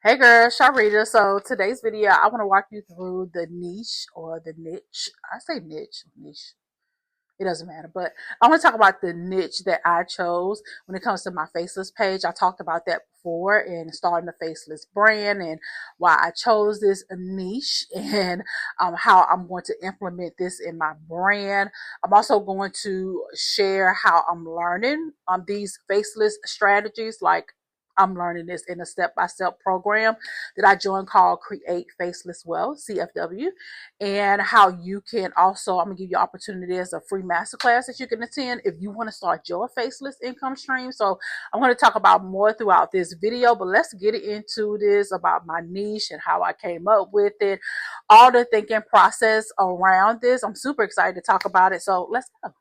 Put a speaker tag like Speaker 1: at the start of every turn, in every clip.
Speaker 1: Hey girl, Sharlrita. So today's video, I want to walk you through the niche or the niche. I say niche. It doesn't matter, but I want to talk about the niche that I chose when it comes to my faceless page. I talked about that before and starting a faceless brand and why I chose this niche and how I'm going to implement this in my brand. I'm also going to share how I'm learning these faceless strategies, like I'm learning this in a step-by-step program that I joined called Create Faceless Wealth, CFW, and how you can also, I'm gonna give you opportunity as a free masterclass that you can attend if you want to start your faceless income stream. So I'm going to talk about more throughout this video, but let's get into this about my niche and how I came up with it, all the thinking process around this. I'm super excited to talk about it. So let's go.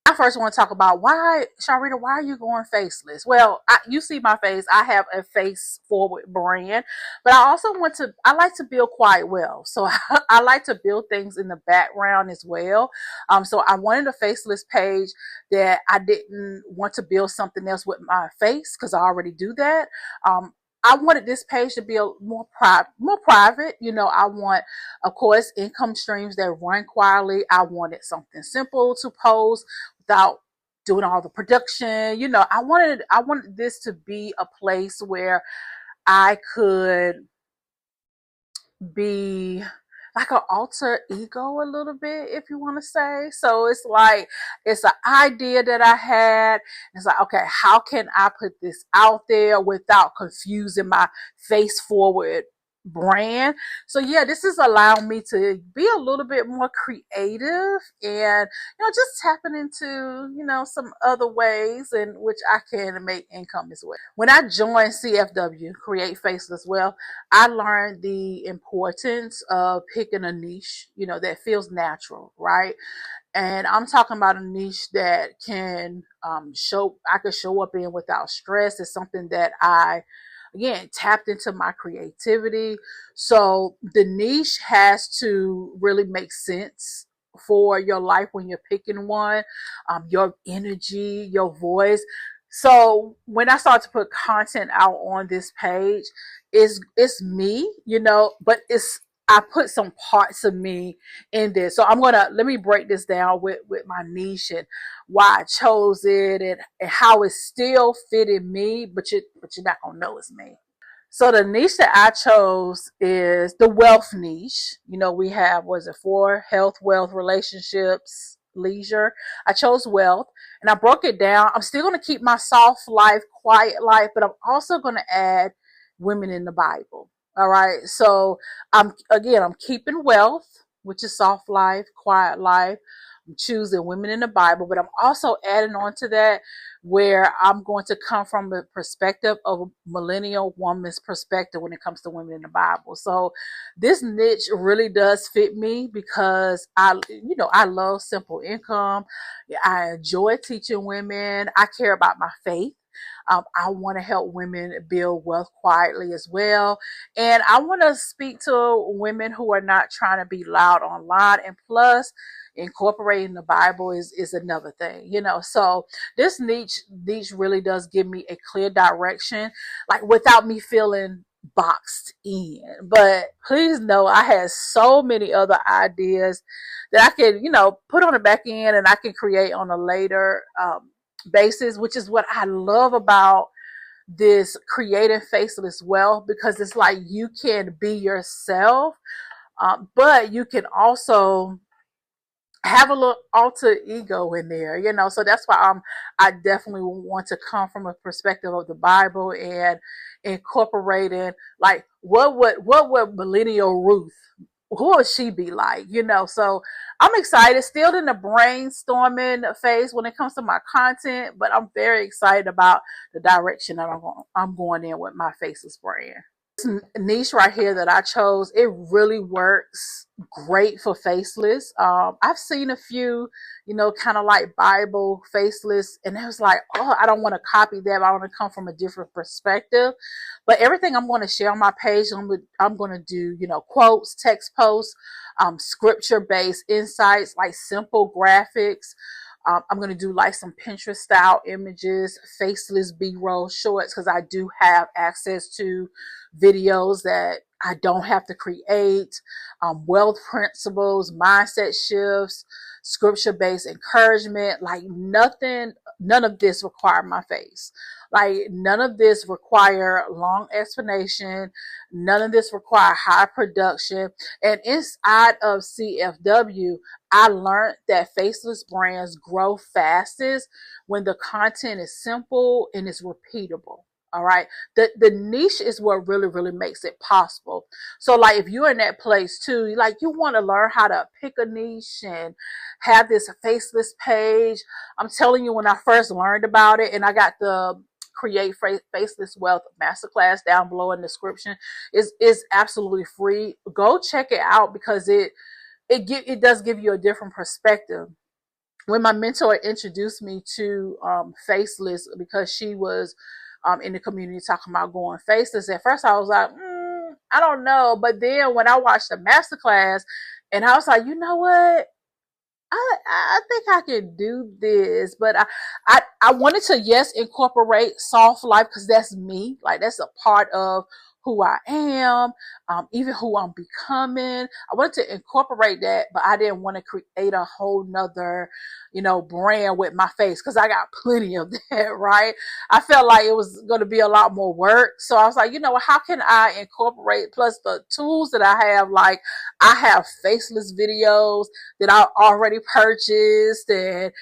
Speaker 1: I first want to talk about why, Sharlrita, why are you going faceless? Well, you see my face. I have a face forward brand, but I like to build quite well. So I like to build things in the background as well. So I wanted a faceless page that I didn't want to build something else with my face because I already do that. I wanted this page to be more private. I want, of course, income streams that run quietly. I wanted something simple to post without doing all the production. I wanted this to be a place where I could be like an alter ego a little bit, if you want to say. So it's like, it's an idea that I had. It's like, okay, how can I put this out there without confusing my face forward brand? So yeah, this is allowing me to be a little bit more creative and, just tapping into, some other ways in which I can make income as well. When I joined CFW, Create Faceless Wealth, I learned the importance of picking a niche, that feels natural, right? And I'm talking about a niche that I could show up in without stress. It's something that again, tapped into my creativity. So the niche has to really make sense for your life when you're picking one, your energy, your voice. So when I start to put content out on this page, it's me, but I put some parts of me in this. So let me break this down with my niche and why I chose it and how it still fitted me, but you're not gonna know it's me. So the niche that I chose is the wealth niche. We have, was it for health, wealth, relationships, leisure? I chose wealth and I broke it down. I'm still going to keep my soft life, quiet life, but I'm also going to add women in the Bible. All right. So I'm keeping wealth, which is soft life, quiet life. I'm choosing women in the Bible, but I'm also adding on to that where I'm going to come from the perspective of a millennial woman's perspective when it comes to women in the Bible. So this niche really does fit me because I love simple income. I enjoy teaching women. I care about my faith. I want to help women build wealth quietly as well. And I want to speak to women who are not trying to be loud online. And plus, incorporating the Bible is another thing, So this niche really does give me a clear direction, like without me feeling boxed in. But please know I had so many other ideas that I could, put on the back end and I can create on a later basis, which is what I love about this creating faceless wealth, because it's like you can be yourself, but you can also have a little alter ego in there, So that's why I definitely want to come from a perspective of the Bible and incorporating, like, what would millennial Ruth, who would she be like, So I'm excited, still in the brainstorming phase when it comes to my content, but I'm very excited about the direction that I'm going in with my faceless brand. Niche right here that I chose, it really works great for faceless. I've seen a few, kind of like Bible faceless, and it was like, oh, I don't want to copy that. I want to come from a different perspective. But everything I'm going to share on my page, I'm going to do, quotes, text posts, scripture based insights, like simple graphics. I'm going to do like some Pinterest style images, faceless B-roll shorts, because I do have access to videos that I don't have to create, wealth principles, mindset shifts, scripture-based encouragement, like nothing, none of this require my face. Like none of this require long explanation. None of this require high production. And inside of CFW, I learned that faceless brands grow fastest when the content is simple and is repeatable. All right. The niche is what really, really makes it possible. So like if you're in that place too, like you want to learn how to pick a niche and have this faceless page. I'm telling you, when I first learned about it, and I got the Create Faceless Wealth masterclass down below in the description, is absolutely free. Go check it out because it does give you a different perspective. When my mentor introduced me to faceless, because she was in the community talking about going faceless, at first I was like, I don't know. But then when I watched the masterclass, and I was like, you know what? I think I can do this, but I wanted to, yes, incorporate soft life because that's me. Like that's a part of who I am, even who I'm becoming. I wanted to incorporate that, but I didn't want to create a whole nother, brand with my face because I got plenty of that, right? I felt like it was going to be a lot more work. So I was like, how can I incorporate plus the tools that I have? Like I have faceless videos that I already purchased and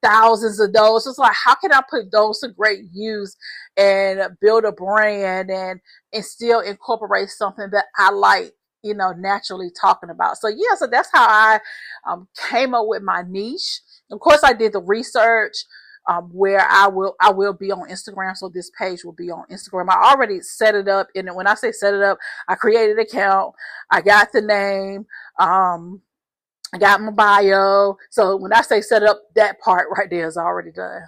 Speaker 1: thousands of those. So it's like, how can I put those to great use and build a brand and still incorporate something that I like, naturally talking about. So yeah, so that's how I came up with my niche. Of course, I did the research where I will be on Instagram. So this page will be on Instagram. I already set it up. And when I say set it up, I created an account. I got the name. I got my bio. So when I say set up, that part right there is already done.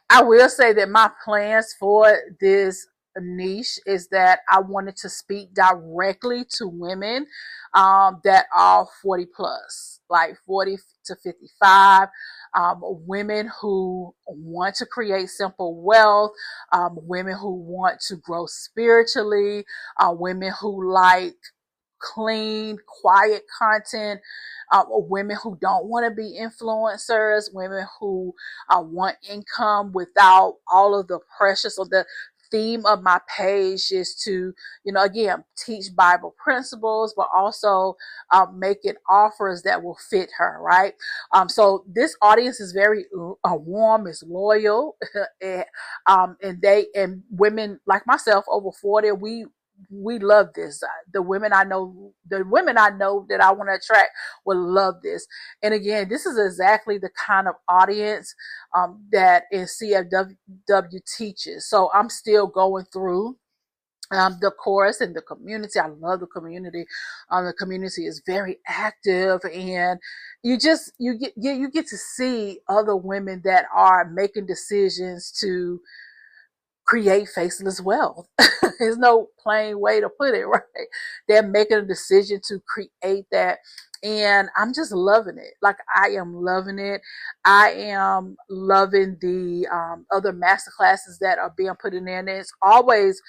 Speaker 1: I will say that my plans for this niche is that I wanted to speak directly to women that are 40 plus, like 40 to 55, women who want to create simple wealth, women who want to grow spiritually, women who like clean, quiet content, women who don't want to be influencers, women who want income without all of the pressure. So the theme of my page is to, again, teach Bible principles, but also making offers that will fit her, right? So this audience is very warm, is loyal, and women like myself over 40, we love this. The women I know that I want to attract will love this. And again, this is exactly the kind of audience that in CFW teaches. So I'm still going through the course and the community. I love the community. The community is very active, and you get to see other women that are making decisions to create faceless wealth. There's no plain way to put it, right? They're making a decision to create that. And I'm just loving it. Like I am loving it. I am loving the other master classes that are being put in there. And they're always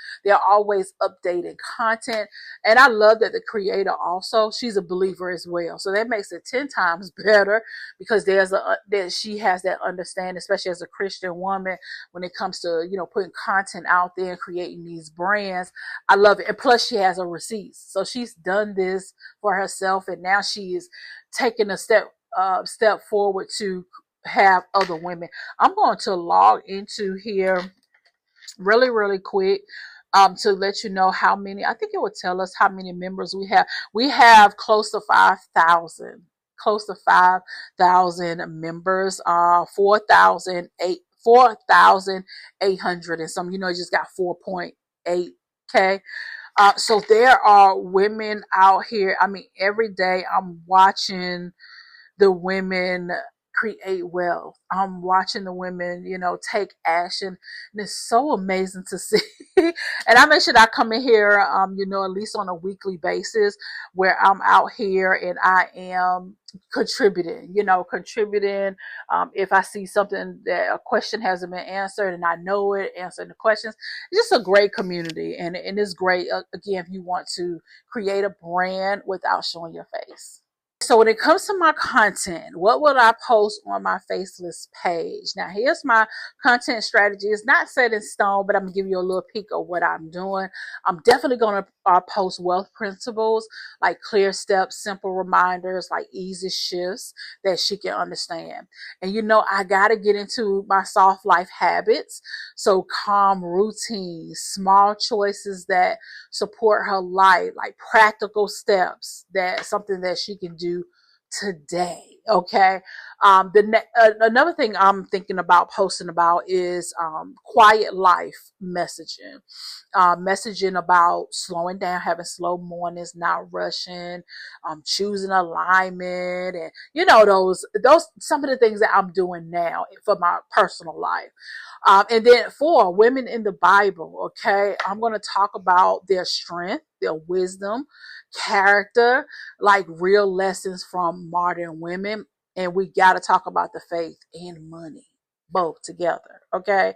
Speaker 1: updating content. And I love that the creator also, she's a believer as well. So that makes it 10 times better because that she has that understanding, especially as a Christian woman, when it comes to, putting content out there and creating these brands. I love it. And plus she has a receipt. So she's done this for herself, and now she is taking a step forward to have other women. I'm going to log into here really, really quick to let you know how many. I think it will tell us how many members we have. We have close to 5,000. Close to 5,000 members. 4,800 and some. It just got 4.8K. So there are women out here. I mean, every day I'm watching the women create wealth. I'm watching the women, take action, and it's so amazing to see. And I make sure that I come in here, at least on a weekly basis, where I'm out here and I am contributing. If I see something that a question hasn't been answered and I know it, answering the questions. It's just a great community, and it's great. Again, if you want to create a brand without showing your face. So when it comes to my content, what will I post on my Faceless page? Now, here's my content strategy. It's not set in stone, but I'm going to give you a little peek of what I'm doing. I'm definitely going to post wealth principles, like clear steps, simple reminders, like easy shifts that she can understand. And I got to get into my soft life habits. So calm routines, small choices that support her life, like practical steps, that something that she can do today. Okay. Another thing I'm thinking about posting about is quiet life messaging. Messaging about slowing down, having slow mornings, not rushing, choosing alignment, and those some of the things that I'm doing now for my personal life. And then for women in the Bible, okay, I'm going to talk about their strength, their wisdom, character, like real lessons from modern women. And we got to talk about the faith and money, both together. Okay.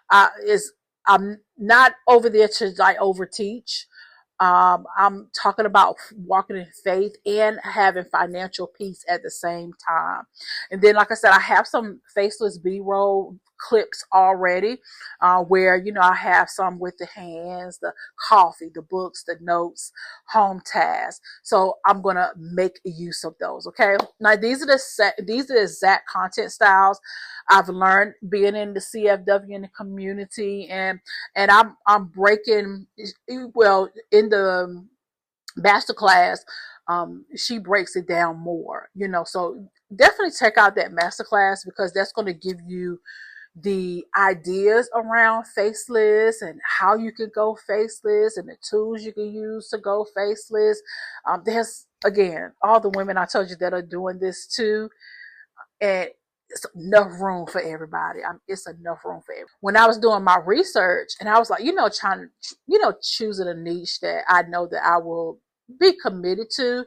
Speaker 1: I'm not over there to like overteach. I'm talking about walking in faith and having financial peace at the same time. And then, like I said, I have some faceless B-roll clips already, where, I have some with the hands, the coffee, the books, the notes, home tasks. So I'm going to make use of those. Okay. Now, these are the exact content styles I've learned being in the CFW in the community, and I'm breaking, well, in the masterclass, she breaks it down more, so definitely check out that masterclass, because that's going to give you the ideas around faceless and how you can go faceless and the tools you can use to go faceless. There's, again, all the women I told you that are doing this too, and it's enough room for everybody. It's enough room for everybody. When I was doing my research, and I was like, trying to, choosing a niche that I know that I will be committed to.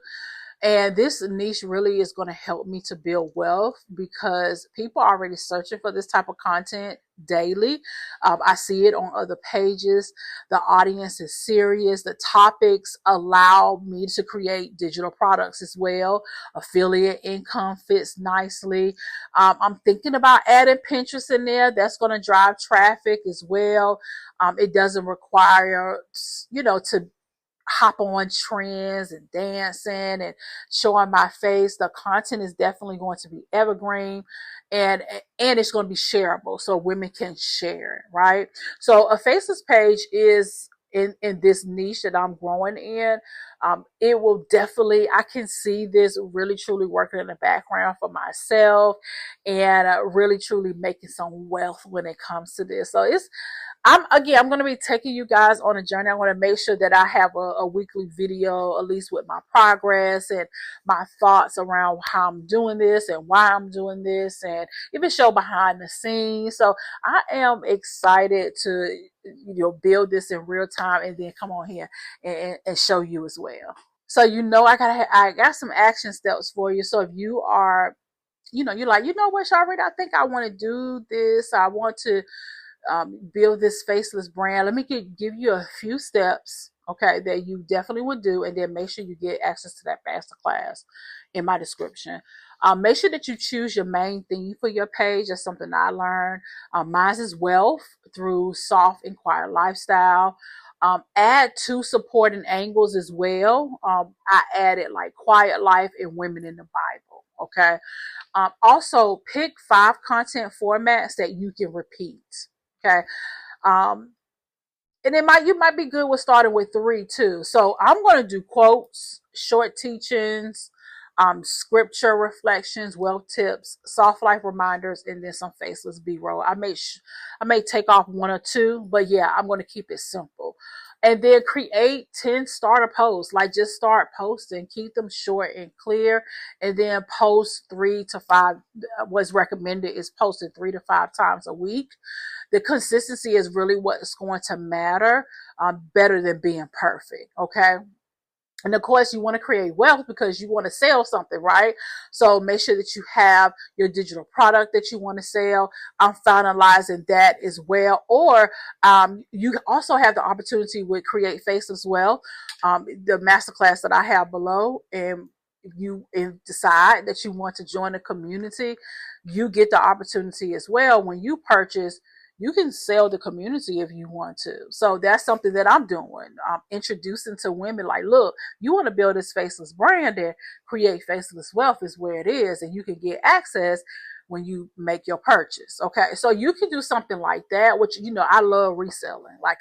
Speaker 1: And this niche really is going to help me to build wealth, because people are already searching for this type of content daily. I see it on other pages. The audience is serious. The topics allow me to create digital products as well. Affiliate income fits nicely. I'm thinking about adding Pinterest in there. That's going to drive traffic as well. It doesn't require, to hop on trends and dancing and showing my face. The content is definitely going to be evergreen, and it's going to be shareable, so women can share it, right? So a faceless page is in this niche that I'm growing in. It will definitely, I can see this really truly working in the background for myself, and really truly making some wealth when it comes to this. So I'm going to be taking you guys on a journey. I want to make sure that I have a weekly video, at least with my progress and my thoughts around how I'm doing this and why I'm doing this, and even show behind the scenes. So I am excited to, build this in real time, and then come on here and show you as well. So, I got some action steps for you. So if you are, you're like, what, Sharlrita, I think I want to do this. I want to build this faceless brand. Let me give you a few steps, okay, that you definitely would do, and then make sure you get access to that masterclass in my description. Make sure that you choose your main theme for your page. That's something I learned. Mine is wealth through soft and quiet lifestyle. Add 2 supporting angles as well. I added like quiet life and women in the Bible. Okay. Also pick 5 content formats that you can repeat. Okay. And you might be good with starting with 3 too. So I'm going to do quotes, short teachings, scripture reflections, wealth tips, soft life reminders, and then some faceless B-roll. I may take off 1 or 2, but yeah, I'm going to keep it simple. And then create 10 starter posts. Like, just start posting, keep them short and clear, and then post 3 to 5. What's recommended is posting 3 to 5 times a week. The consistency is really what's going to matter, better than being perfect. Okay. And of course, you want to create wealth because you want to sell something, right? So make sure that you have your digital product that you want to sell. I'm finalizing that as well. Or you also have the opportunity with Create Faceless Wealth, the masterclass that I have below. And if you decide that you want to join the community, you get the opportunity as well. When you purchase, you can sell the community if you want to. So that's something that I'm doing. I'm introducing to women like, look, you want to build this faceless brand, and Create Faceless Wealth is where it is. And you can get access when you make your purchase. Okay. So you can do something like that, which, I love reselling. Like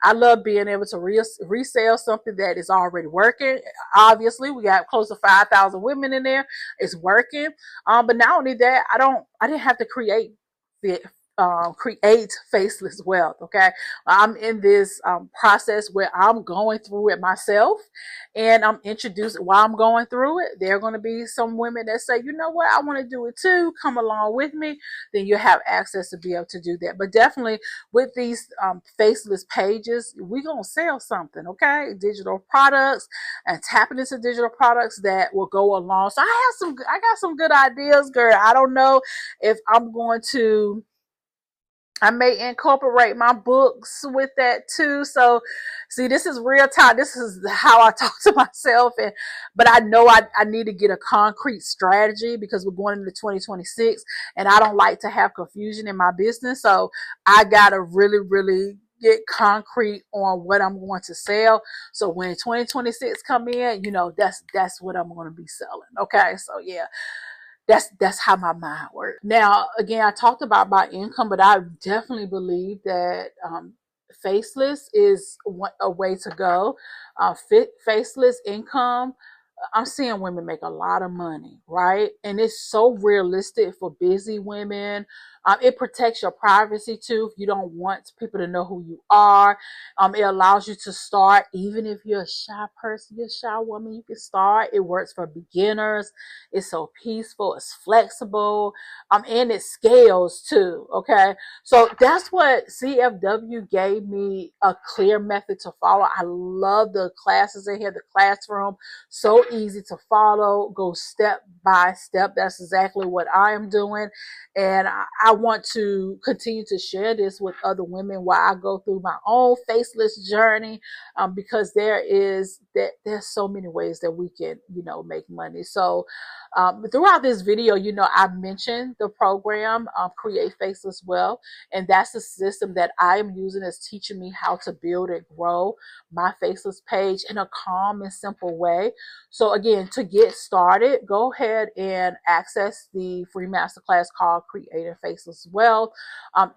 Speaker 1: I love being able to resell something that is already working. Obviously, we got close to 5,000 women in there. It's working. But not only that, I didn't have to create faceless wealth. Okay. I'm in this process where I'm going through it myself, and I'm introduced while I'm going through it. There are going to be some women that say, you know what, I want to do it too. Come along with me. Then you have access to be able to do that. But definitely with these faceless pages, we're going to sell something. Okay. Digital products, and tapping into digital products that will go along. So I got some good ideas, girl. I don't know if I may incorporate my books with that too. So see, this is real time. This is how I talk to myself. But I know I need to get a concrete strategy because we're going into 2026, and I don't like to have confusion in my business. So I got to really, really get concrete on what I'm going to sell. So when 2026 come in, that's what I'm going to be selling. Okay. So yeah. That's how my mind works. Now, again, I talked about my income, but I definitely believe that faceless is a way to go. Faceless income. I'm seeing women make a lot of money, right? And it's so realistic for busy women. It protects your privacy too. If you don't want people to know who you are, it allows you to start. Even if you're a shy person, you're a shy woman, you can start. It works for beginners. It's so peaceful. It's flexible. And it scales too. Okay. So that's what CFW gave me, a clear method to follow. I love the classes in here, the classroom. So easy to follow, go step by step. That's exactly what I am doing. And I want to continue to share this with other women while I go through my own faceless journey, because there's so many ways that we can, make money. So throughout this video, I've mentioned the program, Create Faceless Wealth, and that's the system that I am using, is teaching me how to build and grow my faceless page in a calm and simple way. So again, to get started, go ahead and access the free masterclass called Creating Faceless Wealth.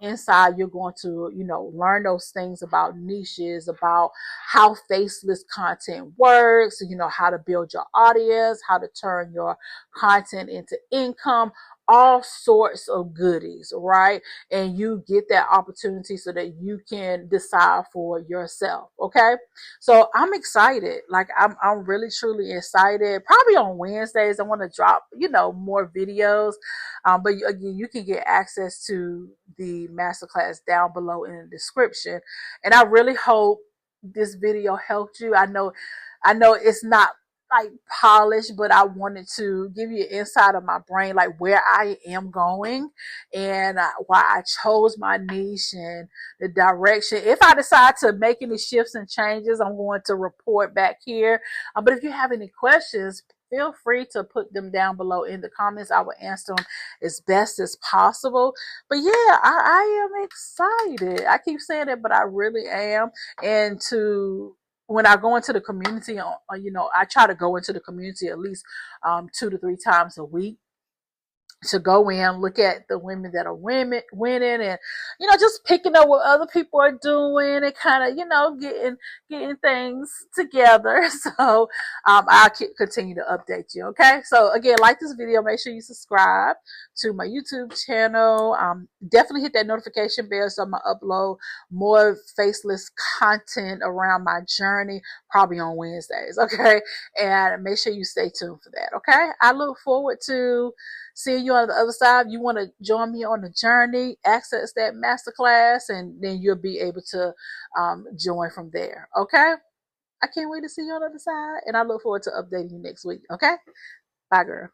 Speaker 1: Inside, you're going to, learn those things about niches, about how faceless content works, how to build your audience, how to turn your content into income, all sorts of goodies, right? And you get that opportunity so that you can decide for yourself. Okay. So I'm excited. Like I'm really truly excited. Probably on Wednesdays, I want to drop, more videos. But again, you can get access to the masterclass down below in the description. And I really hope this video helped you. I know it's not like polished, but I wanted to give you an insight of my brain, like where I am going and why I chose my niche and the direction. If I decide to make any shifts and changes, I'm going to report back here. But if you have any questions, feel free to put them down below in the comments. I will answer them as best as possible. But yeah, I am excited. I keep saying it, but I really am. And when I go into the community, I try to go into the community at least 2 to 3 times a week, to go in, look at the women that are winning, and just picking up what other people are doing and kind of getting things together. So I'll continue to update you. Okay, so again, like this video, make sure you subscribe to my YouTube channel. definitely hit that notification bell so I'm going to upload more faceless content around my journey, probably on Wednesdays. Okay. And make sure you stay tuned for that. Okay. I look forward to seeing you on the other side. If you want to join me on the journey, access that masterclass, and then you'll be able to join from there. Okay. I can't wait to see you on the other side, and I look forward to updating you next week. Okay. Bye, girl.